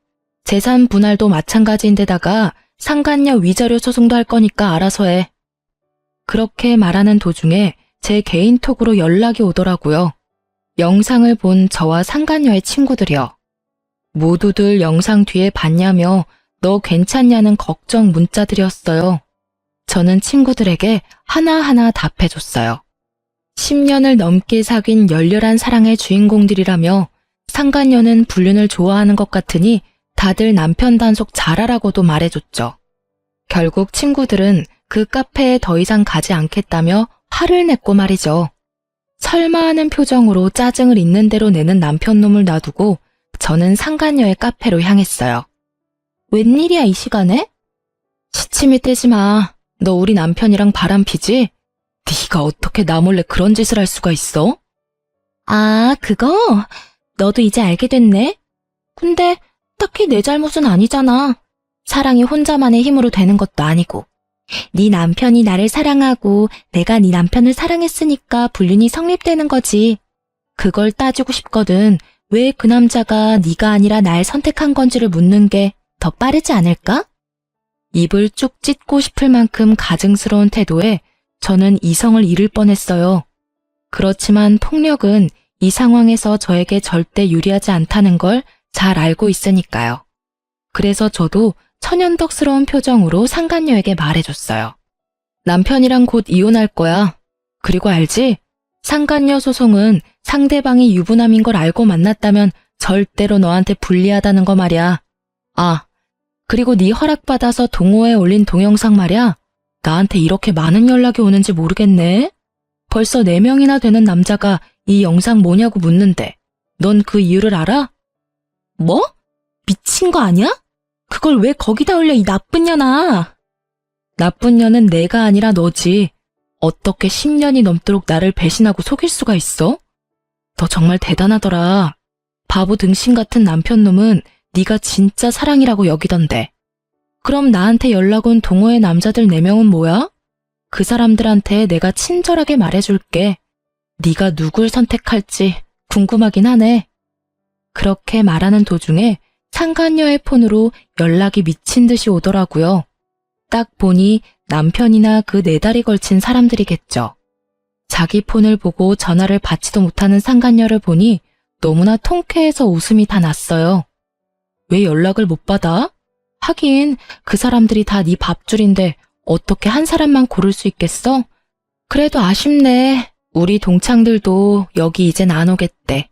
Speaker 1: 재산 분할도 마찬가지인데다가 상간녀 위자료 소송도 할 거니까 알아서 해. 그렇게 말하는 도중에 제 개인톡으로 연락이 오더라고요. 영상을 본 저와 상간녀의 친구들이요. 모두들 영상 뒤에 봤냐며 너 괜찮냐는 걱정 문자들이었어요. 저는 친구들에게 하나하나 답해줬어요. 10년을 넘게 사귄 열렬한 사랑의 주인공들이라며 상간녀는 불륜을 좋아하는 것 같으니 다들 남편 단속 잘하라고도 말해줬죠. 결국 친구들은 그 카페에 더 이상 가지 않겠다며 화를 냈고 말이죠. 설마 하는 표정으로 짜증을 있는 대로 내는 남편 놈을 놔두고 저는 상간녀의 카페로 향했어요. 웬일이야 이 시간에? 시침이 떼지 마. 너 우리 남편이랑 바람피지? 네가 어떻게 나 몰래 그런 짓을 할 수가 있어? 아, 그거? 너도 이제 알게 됐네? 근데 딱히 내 잘못은 아니잖아. 사랑이 혼자만의 힘으로 되는 것도 아니고. 네 남편이 나를 사랑하고 내가 네 남편을 사랑했으니까 불륜이 성립되는 거지. 그걸 따지고 싶거든. 왜 그 남자가 네가 아니라 날 선택한 건지를 묻는 게 더 빠르지 않을까? 입을 쭉 찢고 싶을 만큼 가증스러운 태도에 저는 이성을 잃을 뻔했어요. 그렇지만 폭력은 이 상황에서 저에게 절대 유리하지 않다는 걸 잘 알고 있으니까요. 그래서 저도 천연덕스러운 표정으로 상간녀에게 말해줬어요. 남편이랑 곧 이혼할 거야. 그리고 알지? 상간녀 소송은 상대방이 유부남인 걸 알고 만났다면 절대로 너한테 불리하다는 거 말이야. 아, 그리고 네 허락받아서 동호회에 올린 동영상 말이야. 나한테 이렇게 많은 연락이 오는지 모르겠네. 벌써 4명이나 되는 남자가 이 영상 뭐냐고 묻는데 넌 그 이유를 알아? 뭐? 미친 거 아니야? 그걸 왜 거기다 올려 이 나쁜 년아. 나쁜 년은 내가 아니라 너지. 어떻게 10년이 넘도록 나를 배신하고 속일 수가 있어? 너 정말 대단하더라. 바보 등신 같은 남편 놈은 네가 진짜 사랑이라고 여기던데. 그럼 나한테 연락 온 동호회 남자들 4명은 뭐야? 그 사람들한테 내가 친절하게 말해줄게. 네가 누굴 선택할지 궁금하긴 하네. 그렇게 말하는 도중에 상간녀의 폰으로 연락이 미친 듯이 오더라고요. 딱 보니 남편이나 그 4달이 걸친 사람들이겠죠. 자기 폰을 보고 전화를 받지도 못하는 상간녀를 보니 너무나 통쾌해서 웃음이 다 났어요. 왜 연락을 못 받아? 하긴 그 사람들이 다 네 밥줄인데 어떻게 한 사람만 고를 수 있겠어? 그래도 아쉽네. 우리 동창들도 여기 이젠 안 오겠대.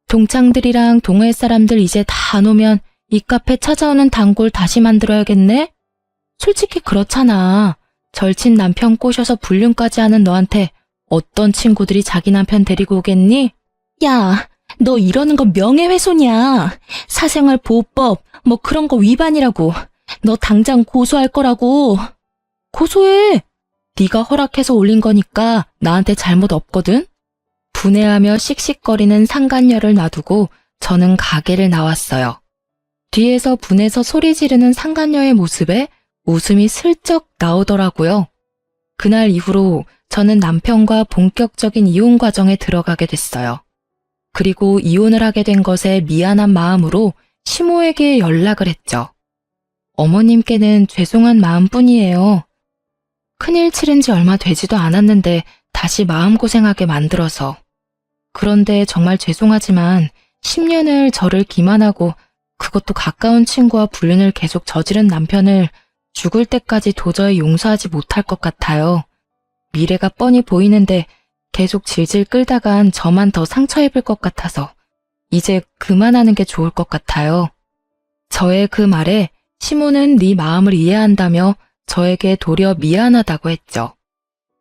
Speaker 1: 동창들이랑 동호회 사람들 이제 다 안 오면 이 카페 찾아오는 단골 다시 만들어야겠네? 솔직히 그렇잖아. 절친 남편 꼬셔서 불륜까지 하는 너한테 어떤 친구들이 자기 남편 데리고 오겠니? 야, 너 이러는 거 명예훼손이야. 사생활 보호법 뭐 그런 거 위반이라고. 너 당장 고소할 거라고. 고소해. 네가 허락해서 올린 거니까 나한테 잘못 없거든. 분해하며 씩씩거리는 상간녀를 놔두고 저는 가게를 나왔어요. 뒤에서 분해서 소리 지르는 상간녀의 모습에 웃음이 슬쩍 나오더라고요. 그날 이후로 저는 남편과 본격적인 이혼 과정에 들어가게 됐어요. 그리고 이혼을 하게 된 것에 미안한 마음으로 시모에게 연락을 했죠. 어머님께는 죄송한 마음뿐이에요. 큰일 치른 지 얼마 되지도 않았는데 다시 마음고생하게 만들어서. 그런데 정말 죄송하지만 10년을 저를 기만하고 그것도 가까운 친구와 불륜을 계속 저지른 남편을 죽을 때까지 도저히 용서하지 못할 것 같아요. 미래가 뻔히 보이는데 계속 질질 끌다간 저만 더 상처 입을 것 같아서 이제 그만하는 게 좋을 것 같아요. 저의 그 말에 시모는 네 마음을 이해한다며 저에게 도리어 미안하다고 했죠.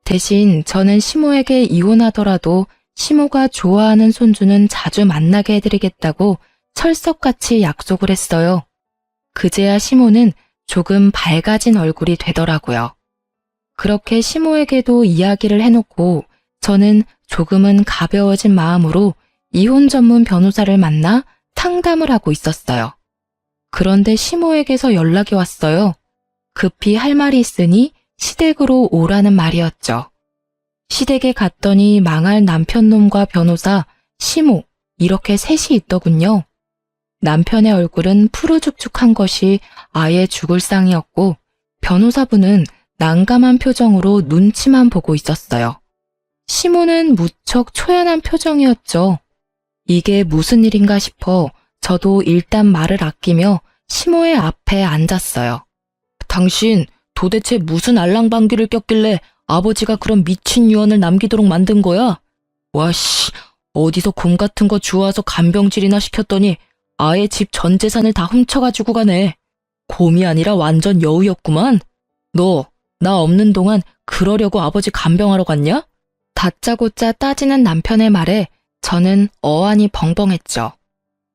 Speaker 1: 대신 저는 시모에게 이혼하더라도 시모가 좋아하는 손주는 자주 만나게 해드리겠다고 철석같이 약속을 했어요. 그제야 시모는 조금 밝아진 얼굴이 되더라고요. 그렇게 시모에게도 이야기를 해놓고 저는 조금은 가벼워진 마음으로 이혼 전문 변호사를 만나 상담을 하고 있었어요. 그런데 시모에게서 연락이 왔어요. 급히 할 말이 있으니 시댁으로 오라는 말이었죠. 시댁에 갔더니 망할 남편놈과 변호사, 시모 이렇게 셋이 있더군요. 남편의 얼굴은 푸르죽죽한 것이 아예 죽을 상이었고 변호사분은 난감한 표정으로 눈치만 보고 있었어요. 시모는 무척 초연한 표정이었죠. 이게 무슨 일인가 싶어 저도 일단 말을 아끼며 시모의 앞에 앉았어요. 당신 도대체 무슨 알랑방귀를 꼈길래 아버지가 그런 미친 유언을 남기도록 만든 거야? 와씨, 어디서 곰 같은 거 주워와서 간병질이나 시켰더니 아예 집 전 재산을 다 훔쳐가지고 가네. 곰이 아니라 완전 여우였구만. 너, 나 없는 동안 그러려고 아버지 간병하러 갔냐? 다짜고짜 따지는 남편의 말에 저는 어안이 벙벙했죠.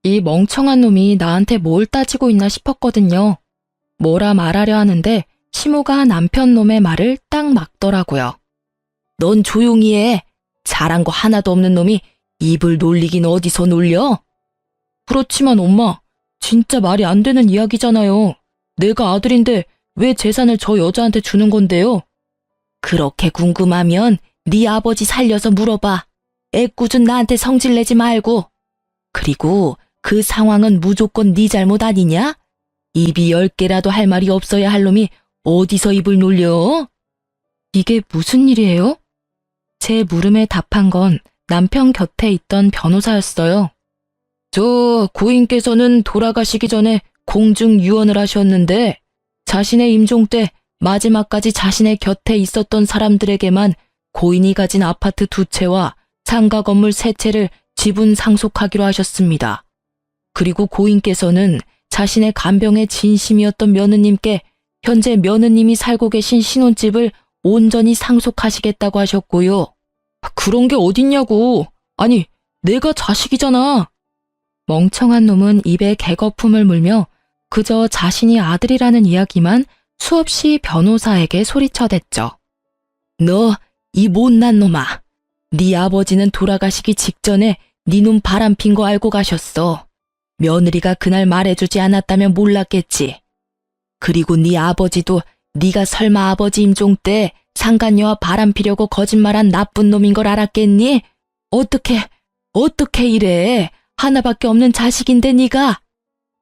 Speaker 1: 이 멍청한 놈이 나한테 뭘 따지고 있나 싶었거든요. 뭐라 말하려 하는데 시모가 남편 놈의 말을 딱 막더라고요. 넌 조용히 해. 잘한 거 하나도 없는 놈이 입을 놀리긴 어디서 놀려? 그렇지만 엄마, 진짜 말이 안 되는 이야기잖아요. 내가 아들인데 왜 재산을 저 여자한테 주는 건데요? 그렇게 궁금하면 네 아버지 살려서 물어봐. 애꿎은 나한테 성질내지 말고. 그리고 그 상황은 무조건 네 잘못 아니냐? 입이 10개라도 할 말이 없어야 할 놈이 어디서 입을 놀려? 이게 무슨 일이에요? 제 물음에 답한 건 남편 곁에 있던 변호사였어요. 저 고인께서는 돌아가시기 전에 공중 유언을 하셨는데 자신의 임종 때 마지막까지 자신의 곁에 있었던 사람들에게만 고인이 가진 아파트 2채와 상가 건물 3채를 지분 상속하기로 하셨습니다. 그리고 고인께서는 자신의 간병에 진심이었던 며느님께 현재 며느님이 살고 계신 신혼집을 온전히 상속하시겠다고 하셨고요. 그런 게 어딨냐고. 아니, 내가 자식이잖아. 멍청한 놈은 입에 개거품을 물며 그저 자신이 아들이라는 이야기만 수없이 변호사에게 소리쳐댔죠. 너, 이 못난 놈아. 네 아버지는 돌아가시기 직전에 네 놈 바람핀 거 알고 가셨어. 며느리가 그날 말해주지 않았다면 몰랐겠지. 그리고 네 아버지도 네가 설마 아버지 임종 때 상간녀와 바람피려고 거짓말한 나쁜 놈인 걸 알았겠니? 어떻게 이래? 하나밖에 없는 자식인데 네가.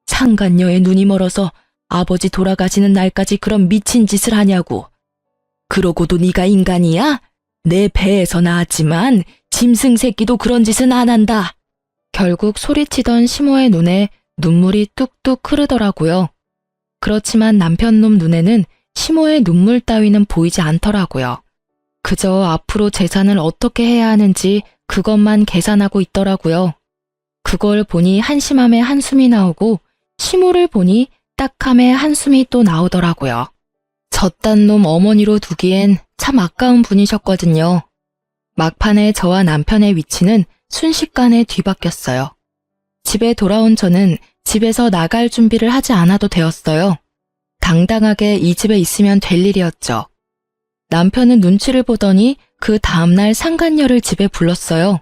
Speaker 1: 상간녀의 눈이 멀어서 아버지 돌아가시는 날까지 그런 미친 짓을 하냐고. 그러고도 네가 인간이야? 내 배에서 나왔지만 짐승 새끼도 그런 짓은 안 한다. 결국 소리치던 시모의 눈에 눈물이 뚝뚝 흐르더라고요. 그렇지만 남편놈 눈에는 시모의 눈물 따위는 보이지 않더라고요. 그저 앞으로 재산을 어떻게 해야 하는지 그것만 계산하고 있더라고요. 그걸 보니 한심함에 한숨이 나오고 시모를 보니 딱함에 한숨이 또 나오더라고요. 저딴 놈 어머니로 두기엔 참 아까운 분이셨거든요. 막판에 저와 남편의 위치는 순식간에 뒤바뀌었어요. 집에 돌아온 저는 집에서 나갈 준비를 하지 않아도 되었어요. 당당하게 이 집에 있으면 될 일이었죠. 남편은 눈치를 보더니 그 다음날 상간녀를 집에 불렀어요.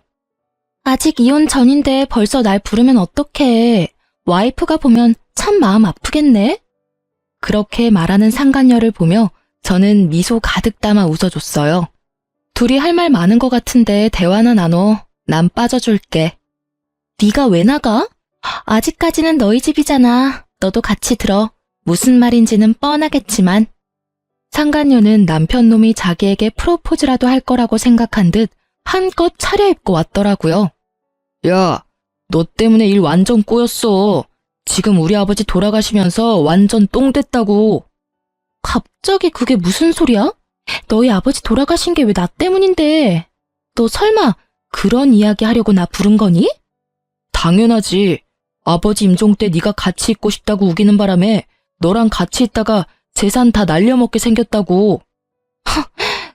Speaker 1: 아직 이혼 전인데 벌써 날 부르면 어떡해. 와이프가 보면 참 마음 아프겠네. 그렇게 말하는 상간녀를 보며 저는 미소 가득 담아 웃어줬어요. 둘이 할 말 많은 것 같은데 대화나 나눠. 난 빠져줄게. 네가 왜 나가? 아직까지는 너희 집이잖아. 너도 같이 들어. 무슨 말인지는 뻔하겠지만. 상간녀는 남편놈이 자기에게 프로포즈라도 할 거라고 생각한 듯 한껏 차려입고 왔더라고요. 야, 너 때문에 일 완전 꼬였어. 지금 우리 아버지 돌아가시면서 완전 똥 됐다고. 갑자기 그게 무슨 소리야? 너희 아버지 돌아가신 게 왜 나 때문인데? 너 설마 그런 이야기 하려고 나 부른 거니? 당연하지. 아버지 임종 때 네가 같이 있고 싶다고 우기는 바람에 너랑 같이 있다가 재산 다 날려먹게 생겼다고.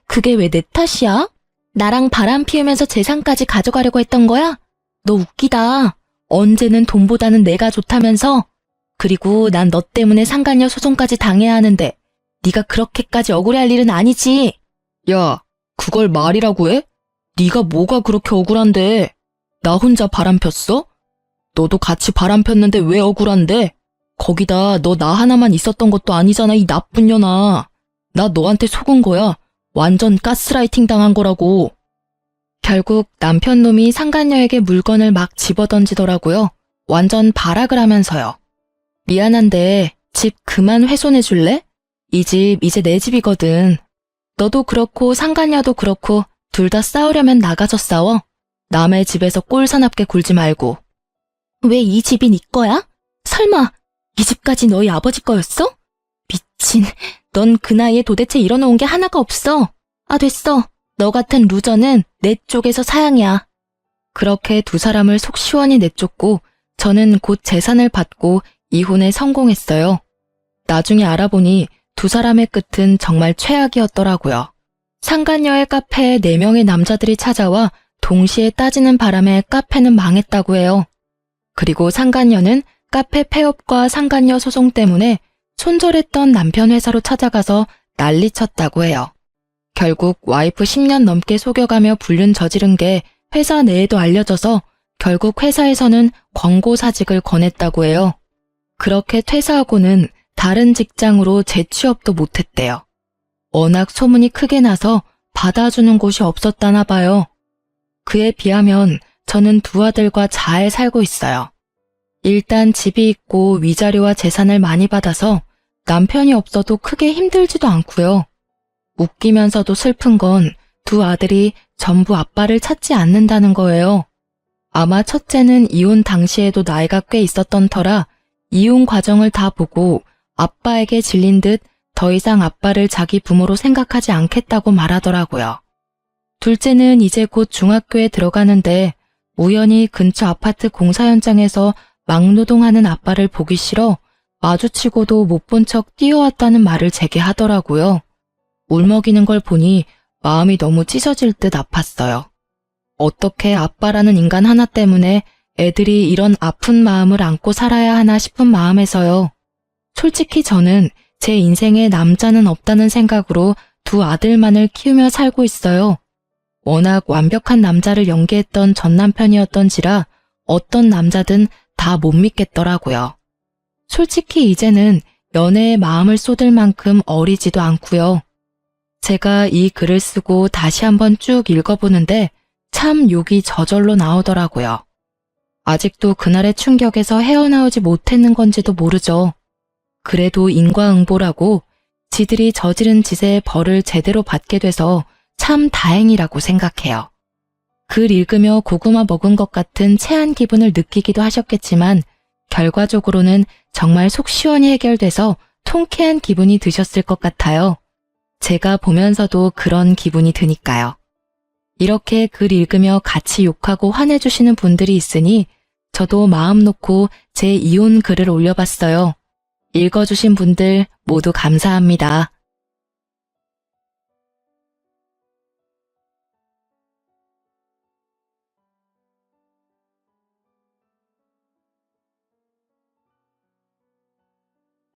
Speaker 1: 그게 왜 내 탓이야? 나랑 바람 피우면서 재산까지 가져가려고 했던 거야? 너 웃기다. 언제는 돈보다는 내가 좋다면서. 그리고 난 너 때문에 상간녀 소송까지 당해야 하는데 네가 그렇게까지 억울해할 일은 아니지. 야, 그걸 말이라고 해? 네가 뭐가 그렇게 억울한데? 나 혼자 바람 폈어? 너도 같이 바람 폈는데 왜 억울한데? 거기다 너 나 하나만 있었던 것도 아니잖아, 이 나쁜 년아. 나 너한테 속은 거야. 완전 가스라이팅 당한 거라고. 결국 남편놈이 상간녀에게 물건을 막 집어던지더라고요. 완전 발악을 하면서요. 미안한데 집 그만 훼손해 줄래? 이 집 이제 내 집이거든. 너도 그렇고 상간녀도 그렇고 둘 다 싸우려면 나가서 싸워. 남의 집에서 꼴사납게 굴지 말고. 왜 이 집이 네 거야? 설마 이 집까지 너희 아버지 거였어? 미친, 넌 그 나이에 도대체 이뤄놓은 게 하나가 없어. 아, 됐어. 너 같은 루저는 내 쪽에서 사양이야. 그렇게 두 사람을 속 시원히 내쫓고 저는 곧 재산을 받고 이혼에 성공했어요. 나중에 알아보니 두 사람의 끝은 정말 최악이었더라고요. 상간녀의 카페에 4명의 남자들이 찾아와 동시에 따지는 바람에 카페는 망했다고 해요. 그리고 상간녀는 카페 폐업과 상간녀 소송 때문에 손절했던 남편 회사로 찾아가서 난리쳤다고 해요. 결국 와이프 10년 넘게 속여가며 불륜 저지른 게 회사 내에도 알려져서 결국 회사에서는 권고사직을 권했다고 해요. 그렇게 퇴사하고는 다른 직장으로 재취업도 못했대요. 워낙 소문이 크게 나서 받아주는 곳이 없었다나 봐요. 그에 비하면 저는 두 아들과 잘 살고 있어요. 일단 집이 있고 위자료와 재산을 많이 받아서 남편이 없어도 크게 힘들지도 않고요. 웃기면서도 슬픈 건 두 아들이 전부 아빠를 찾지 않는다는 거예요. 아마 첫째는 이혼 당시에도 나이가 꽤 있었던 터라 이혼 과정을 다 보고 아빠에게 질린 듯 더 이상 아빠를 자기 부모로 생각하지 않겠다고 말하더라고요. 둘째는 이제 곧 중학교에 들어가는데 우연히 근처 아파트 공사 현장에서 막노동하는 아빠를 보기 싫어 마주치고도 못 본 척 뛰어왔다는 말을 제게 하더라고요. 울먹이는 걸 보니 마음이 너무 찢어질 듯 아팠어요. 어떻게 아빠라는 인간 하나 때문에 애들이 이런 아픈 마음을 안고 살아야 하나 싶은 마음에서요. 솔직히 저는 제 인생에 남자는 없다는 생각으로 두 아들만을 키우며 살고 있어요. 워낙 완벽한 남자를 연기했던 전 남편이었던지라 어떤 남자든 다 못 믿겠더라고요. 솔직히 이제는 연애에 마음을 쏟을 만큼 어리지도 않고요. 제가 이 글을 쓰고 다시 한번 쭉 읽어보는데 참 욕이 저절로 나오더라고요. 아직도 그날의 충격에서 헤어나오지 못했는 건지도 모르죠. 그래도 인과응보라고 지들이 저지른 짓의 벌을 제대로 받게 돼서 참 다행이라고 생각해요. 글 읽으며 고구마 먹은 것 같은 체한 기분을 느끼기도 하셨겠지만 결과적으로는 정말 속 시원히 해결돼서 통쾌한 기분이 드셨을 것 같아요. 제가 보면서도 그런 기분이 드니까요. 이렇게 글 읽으며 같이 욕하고 화내주시는 분들이 있으니 저도 마음 놓고 제 이혼 글을 올려봤어요. 읽어주신 분들 모두 감사합니다.